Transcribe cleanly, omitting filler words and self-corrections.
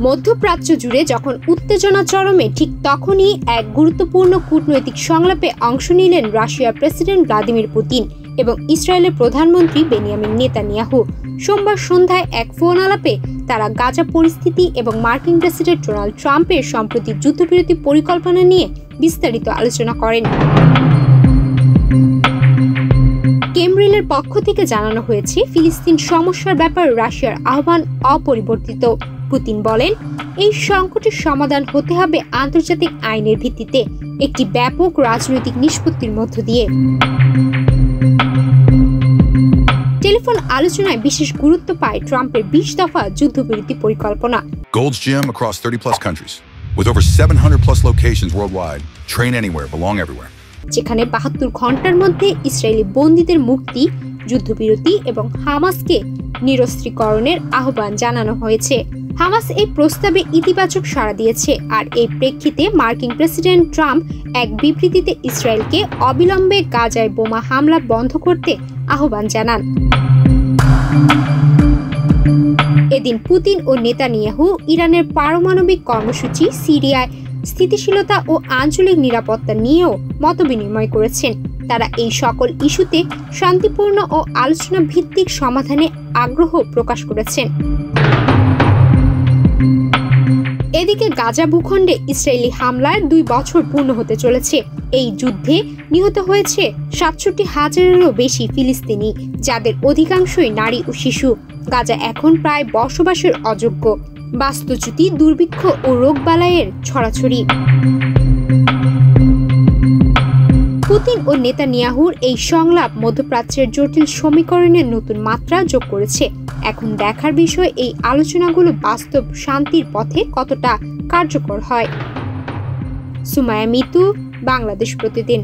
মধ্যপ্রাচ্য জুড়ে যখন উত্তেজনা চরমে, ঠিক তখনই এক গুরুত্বপূর্ণ কূটনৈতিক সংলাপে অংশ নিলেন রাশিয়ার প্রেসিডেন্ট ভ্লাদিমির পুতিন এবং ইসরায়েলের প্রধানমন্ত্রী বেনিয়ামিন নেতানিয়াহু। সোমবার সন্ধ্যায় এক ফোন আলাপে তারা গাজা পরিস্থিতি এবং মার্কিন প্রেসিডেন্ট ডোনাল্ড ট্রাম্পের সম্প্রতি যুদ্ধবিরতি পরিকল্পনা নিয়ে বিস্তারিত আলোচনা করেন। কেমব্রিলের পক্ষ থেকে জানানো হয়েছে, ফিলিস্তিন সমস্যার ব্যাপারে রাশিয়ার আহ্বান অপরিবর্তিত। পুতিন বলেন, এই সংকটের সমাধান হতে হবে আন্তর্জাতিক আইনের ভিত্তিতে, একটি ব্যাপক রাজনৈতিক নিষ্পত্তির মধ্য দিয়ে। টেলিফোন আলোচনায় বিশেষ গুরুত্ব পায় ট্রাম্পের 20 দফা যুদ্ধবিরতি পরিকল্পনা। Gold's Gym across 30+ countries with over 700+ locations worldwide. Train anywhere, belong everywhere. যেখানে 72 ঘন্টার মধ্যে ইসরায়েলি বন্দীদের মুক্তি, যুদ্ধবিরতি এবং হামাসকে নিরস্ত্রীকরণের আহ্বান জানানো হয়েছে। হামাস এই প্রস্তাবে ইতিবাচক সাড়া দিয়েছে, আর এই প্রেক্ষিতে মার্কিন প্রেসিডেন্ট ট্রাম্প এক বিবৃতিতে ইসরায়েলকে অবিলম্বে গাজায় বোমা হামলা বন্ধ করতে আহ্বান জানান। এদিন পুতিন ও নেতানিয়াহু ইরানের পারমাণবিক কর্মসূচি, সিরিয়ায় স্থিতিশীলতা ও আঞ্চলিক নিরাপত্তা নিয়েও মতবিনিময় করেছেন। তারা এই সকল ইস্যুতে শান্তিপূর্ণ ও আলোচনা ভিত্তিক সমাধানে আগ্রহ প্রকাশ করেছেন। এদিকে গাজা ভূখণ্ডে ইসরায়েলি হামলার 2 বছর পূর্ণ হতে চলেছে। এই যুদ্ধে নিহত হয়েছে 67,000-এরও বেশি ফিলিস্তিনি, যাদের অধিকাংশই নারী ও শিশু। গাজা এখন প্রায় বসবাসের অযোগ্য, বাস্তুচ্যুতি, দুর্ভিক্ষ ও রোগবালাইয়ের ছড়াছড়ি। পুতিন ও নেতানিয়াহুর এই সংলাপ মধ্যপ্রাচ্যের জটিল সমীকরণের নতুন মাত্রা যোগ করেছে। এখন দেখার বিষয় এই আলোচনাগুলো বাস্তব শান্তির পথে কতটা কার্যকর হয়। সুমায়া মিতু, বাংলাদেশ প্রতিদিন।